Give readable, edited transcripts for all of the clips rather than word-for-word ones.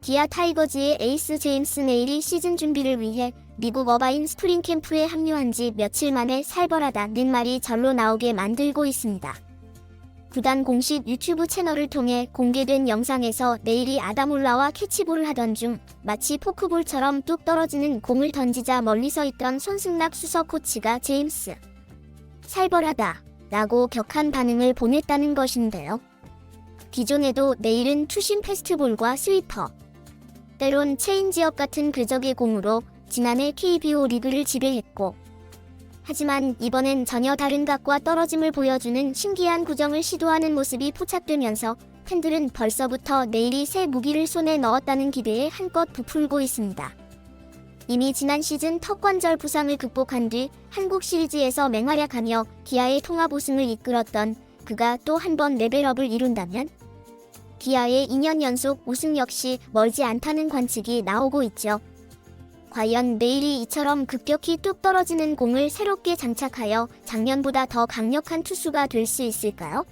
기아 타이거즈의 에이스 제임스 메일이 시즌 준비를 위해 미국 어바인 스프링 캠프에 합류한 지 며칠 만에 살벌하다는 말이 절로 나오게 만들고 있습니다. 구단 공식 유튜브 채널을 통해 공개된 영상에서 메일이 아다몰라와 캐치볼을 하던 중 마치 포크볼처럼 뚝 떨어지는 공을 던지자 멀리 서 있던 손승락 수석 코치가 제임스 살벌하다 라고 격한 반응을 보냈다는 것인데요. 기존에도 메일은 투심 패스트볼과 스위퍼, 때론 체인지업 같은 궤적의 공으로 지난해 KBO 리그를 지배했고, 하지만 이번엔 전혀 다른 각과 떨어짐을 보여주는 신기한 구정을 시도하는 모습이 포착되면서 팬들은 벌써부터 메일이 새 무기를 손에 넣었다는 기대에 한껏 부풀고 있습니다. 이미 지난 시즌 턱관절 부상을 극복한 뒤 한국 시리즈에서 맹활약하며 기아의 통합 우승을 이끌었던 그가 또 한 번 레벨업을 이룬다면 기아의 2년 연속 우승 역시 멀지 않다는 관측이 나오고 있죠. 과연 메일이 이처럼 급격히 뚝 떨어지는 공을 새롭게 장착하여 작년보다 더 강력한 투수가 될 수 있을까요?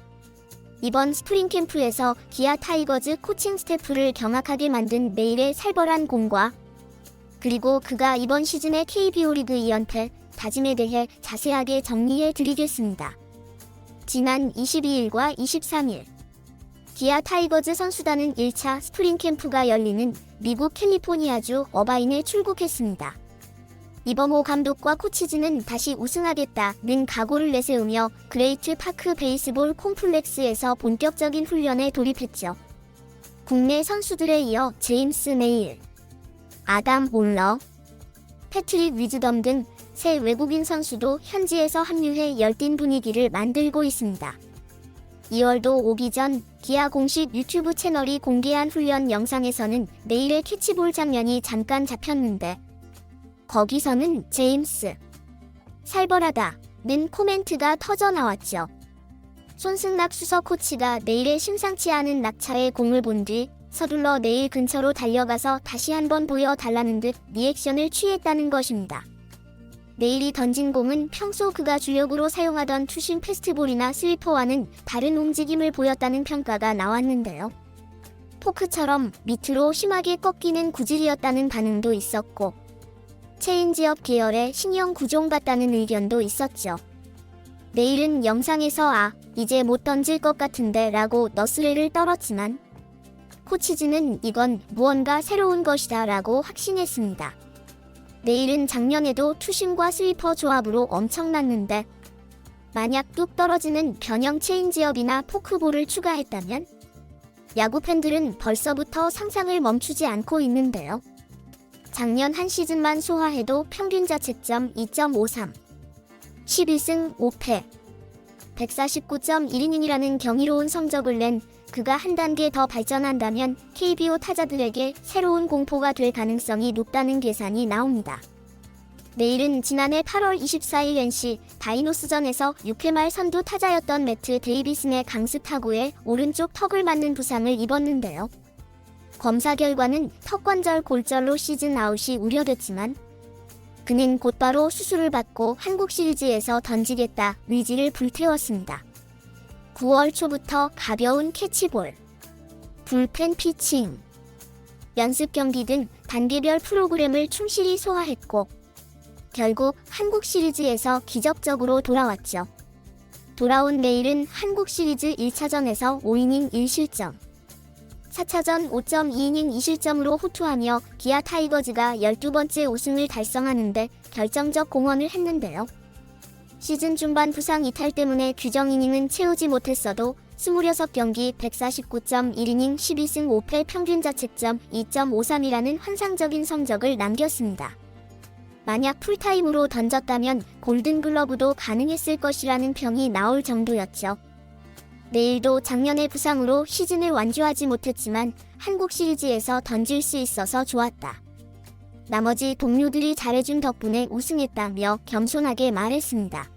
이번 스프링 캠프에서 기아 타이거즈 코칭 스태프를 경악하게 만든 메일의 살벌한 공과 그리고 그가 이번 시즌의 KBO 리그 2연패 다짐에 대해 자세하게 정리해 드리겠습니다. 지난 22일과 23일 기아 타이거즈 선수단은 1차 스프링 캠프가 열리는 미국 캘리포니아주 어바인에 출국했습니다. 이범호 감독과 코치진은 다시 우승하겠다는 각오를 내세우며 그레이트 파크 베이스볼 콤플렉스에서 본격적인 훈련에 돌입했죠. 국내 선수들에 이어 제임스 메일, 아담 몰러, 패트릭 위즈덤 등 새 외국인 선수도 현지에서 합류해 열띤 분위기를 만들고 있습니다. 2월도 오기 전 기아 공식 유튜브 채널이 공개한 훈련 영상에서는 메일의 캐치볼 장면이 잠깐 잡혔는데 거기서는 제임스 살벌하다는 코멘트가 터져 나왔죠. 손승락 수석 코치가 메일의 심상치 않은 낙차의 공을 본 뒤 서둘러 메일 근처로 달려가서 다시 한번 보여달라는 듯 리액션을 취했다는 것입니다. 메일이 던진 공은 평소 그가 주력으로 사용하던 투심 패스트볼이나 스위퍼와는 다른 움직임을 보였다는 평가가 나왔는데요. 포크처럼 밑으로 심하게 꺾이는 구질이었다는 반응도 있었고, 체인지업 계열의 신형 구종 같다는 의견도 있었죠. 메일은 영상에서 이제 못 던질 것 같은데 라고 너스레를 떨었지만 코치진은 이건 무언가 새로운 것이다 라고 확신했습니다. 메일은 작년에도 투심과 스위퍼 조합으로 엄청났는데 만약 뚝 떨어지는 변형 체인지업이나 포크볼을 추가했다면 야구 팬들은 벌써부터 상상을 멈추지 않고 있는데요. 작년 한 시즌만 소화해도 평균 자책점 2.53, 11승 5패, 149.1이닝이라는 경이로운 성적을 낸 그가 한 단계 더 발전한다면 KBO 타자들에게 새로운 공포가 될 가능성이 높다는 계산이 나옵니다. 메일은 지난해 8월 24일 NC 다이노스전에서 6회 말 선두 타자였던 매트 데이비슨의 강습 타구에 오른쪽 턱을 맞는 부상을 입었는데요. 검사 결과는 턱관절 골절로 시즌 아웃이 우려됐지만 그는 곧바로 수술을 받고 한국 시리즈에서 던지겠다 의지를 불태웠습니다. 9월 초부터 가벼운 캐치볼, 불펜 피칭, 연습 경기 등 단계별 프로그램을 충실히 소화했고 결국 한국 시리즈에서 기적적으로 돌아왔죠. 돌아온 메일은 한국 시리즈 1차전에서 5이닝 1실점, 4차전 5.2이닝 2실점으로 호투하며 기아 타이거즈가 12번째 우승을 달성하는데 결정적 공헌을 했는데요. 시즌 중반 부상 이탈 때문에 규정 이닝은 채우지 못했어도 26경기 149.1이닝 12승 5패 평균 자책점 2.53이라는 환상적인 성적을 남겼습니다. 만약 풀타임으로 던졌다면 골든글러브도 가능했을 것이라는 평이 나올 정도였죠. 메일도 작년의 부상으로 시즌을 완주하지 못했지만 한국 시리즈에서 던질 수 있어서 좋았다. 나머지 동료들이 잘해준 덕분에 우승했다며 겸손하게 말했습니다.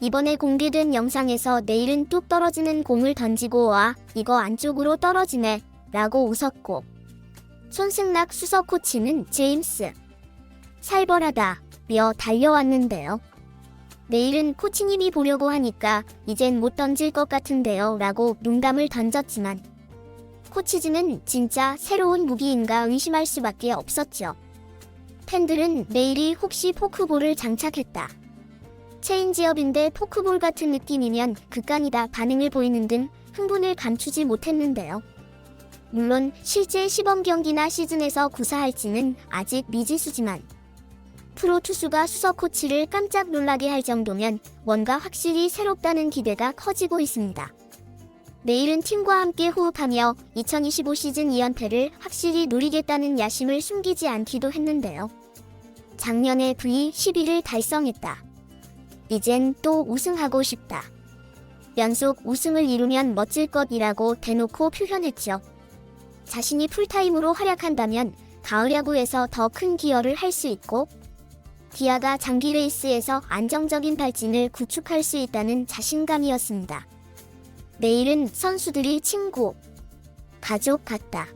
이번에 공개된 영상에서 메일은 뚝 떨어지는 공을 던지고 이거 안쪽으로 떨어지네 라고 웃었고 손승락 수석 코치는 제임스 살벌하다며 달려왔는데요. 메일은 코치님이 보려고 하니까 이젠 못 던질 것 같은데요 라고 농담을 던졌지만 코치진은 진짜 새로운 무기인가 의심할 수밖에 없었죠. 팬들은 메일이 혹시 포크볼을 장착했다, 체인지업인데 포크볼 같은 느낌이면 극강이다 반응을 보이는 등 흥분을 감추지 못했는데요. 물론 실제 시범 경기나 시즌에서 구사할지는 아직 미지수지만 프로 투수가 수석 코치를 깜짝 놀라게 할 정도면 뭔가 확실히 새롭다는 기대가 커지고 있습니다. 내일은 팀과 함께 호흡하며 2025 시즌 2연패를 확실히 노리겠다는 야심을 숨기지 않기도 했는데요. 작년에 V11을 달성했다, 이젠 또 우승하고 싶다, 연속 우승을 이루면 멋질 것이라고 대놓고 표현했죠. 자신이 풀타임으로 활약한다면 가을 야구에서 더 큰 기여를 할 수 있고 기아가 장기 레이스에서 안정적인 발진을 구축할 수 있다는 자신감이었습니다. 내일은 선수들이 친구, 가족 같다,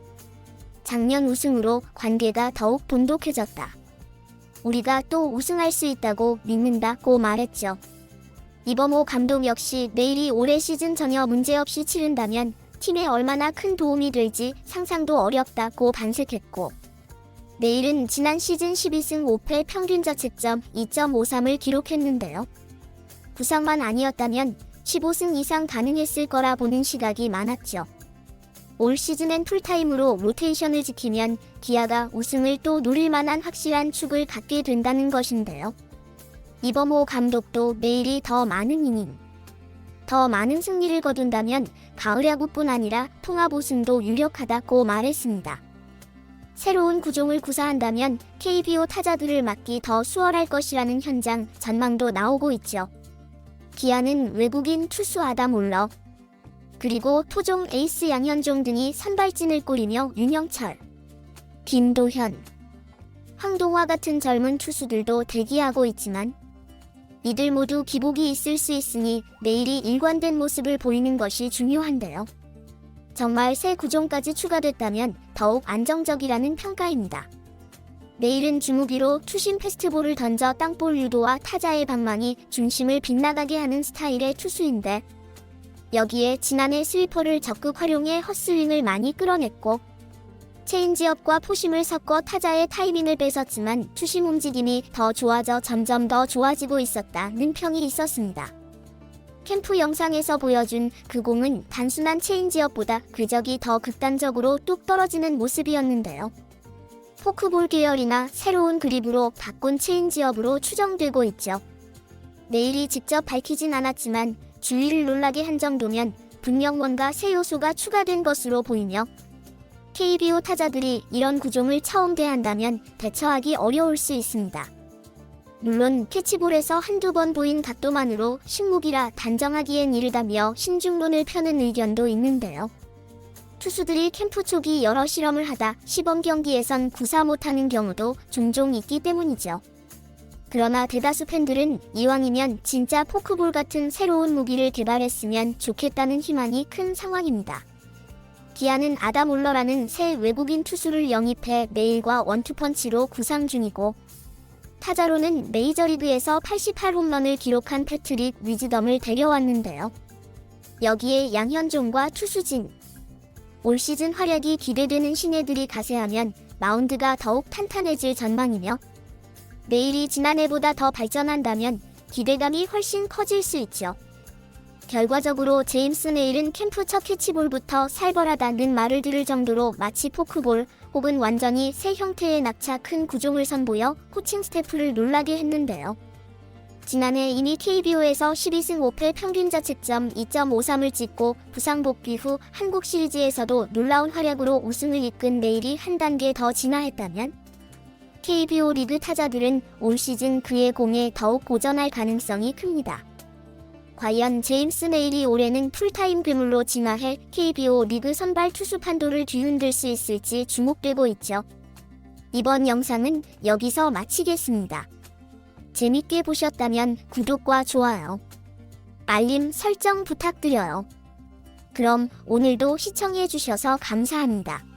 작년 우승으로 관계가 더욱 돈독해졌다, 우리가 또 우승할 수 있다고 믿는다고 말했죠. 이범호 감독 역시 내일이 올해 시즌 전혀 문제없이 치른다면 팀에 얼마나 큰 도움이 될지 상상도 어렵다고 반색했고, 내일은 지난 시즌 12승 5패 평균 자책점 2.53을 기록했는데요. 부상만 아니었다면 15승 이상 가능했을 거라 보는 시각이 많았죠. 올 시즌엔 풀타임으로 로테이션을 지키면 기아가 우승을 또 노릴 만한 확실한 축을 갖게 된다는 것인데요. 이범호 감독도 내일이 더 많은 이닝, 더 많은 승리를 거둔다면 가을 야구뿐 아니라 통합 우승도 유력하다고 말했습니다. 새로운 구종을 구사한다면 KBO 타자들을 막기 더 수월할 것이라는 현장 전망도 나오고 있죠. 기아는 외국인 투수 아담 올러, 그리고 토종 에이스 양현종 등이 선발진을 꾸리며 윤영철, 김도현, 황동화 같은 젊은 투수들도 대기하고 있지만 이들 모두 기복이 있을 수 있으니 내일이 일관된 모습을 보이는 것이 중요한데요. 정말 새 구종까지 추가됐다면 더욱 안정적이라는 평가입니다. 내일은 주무기로 투심 패스트볼을 던져 땅볼 유도와 타자의 방망이 중심을 빗나가게 하는 스타일의 투수인데 여기에 지난해 스위퍼를 적극 활용해 헛스윙을 많이 끌어냈고 체인지업과 포심을 섞어 타자의 타이밍을 뺏었지만 투심 움직임이 더 좋아져 점점 더 좋아지고 있었다는 평이 있었습니다. 캠프 영상에서 보여준 그 공은 단순한 체인지업보다 궤적이 더 극단적으로 뚝 떨어지는 모습이었는데요. 포크볼 계열이나 새로운 그립으로 바꾼 체인지업으로 추정되고 있죠. 내일이 직접 밝히진 않았지만 주위를 놀라게 한 정도면 분명 뭔가 새 요소가 추가된 것으로 보이며 KBO 타자들이 이런 구종을 처음 대한다면 대처하기 어려울 수 있습니다. 물론 캐치볼에서 한두 번 보인 각도만으로 신무기라 단정하기엔 이르다며 신중론을 펴는 의견도 있는데요. 투수들이 캠프 초기 여러 실험을 하다 시범 경기에선 구사 못하는 경우도 종종 있기 때문이죠. 그러나 대다수 팬들은 이왕이면 진짜 포크볼 같은 새로운 무기를 개발했으면 좋겠다는 희망이 큰 상황입니다. 기아는 아담 올러라는 새 외국인 투수를 영입해 내일과 원투펀치로 구상 중이고 타자로는 메이저리그에서 88홈런을 기록한 패트릭 위즈덤을 데려왔는데요. 여기에 양현종과 투수진, 올 시즌 활약이 기대되는 신예들이 가세하면 마운드가 더욱 탄탄해질 전망이며 내일이 지난해보다 더 발전한다면 기대감이 훨씬 커질 수 있죠. 결과적으로 제임스 네일은 캠프 첫 캐치볼부터 살벌하다는 말을 들을 정도로 마치 포크볼 혹은 완전히 새 형태의 낙차 큰 구종을 선보여 코칭 스태프를 놀라게 했는데요. 지난해 이미 KBO에서 12승 5패 평균 자책점 2.53을 찍고 부상 복귀 후 한국 시리즈에서도 놀라운 활약으로 우승을 이끈 네일이 한 단계 더 진화했다면 KBO 리그 타자들은 올 시즌 그의 공에 더욱 고전할 가능성이 큽니다. 과연 제임스 네일이 올해는 풀타임 괴물로 진화해 KBO 리그 선발 투수 판도를 뒤흔들 수 있을지 주목되고 있죠. 이번 영상은 여기서 마치겠습니다. 재밌게 보셨다면 구독과 좋아요, 알림 설정 부탁드려요. 그럼 오늘도 시청해주셔서 감사합니다.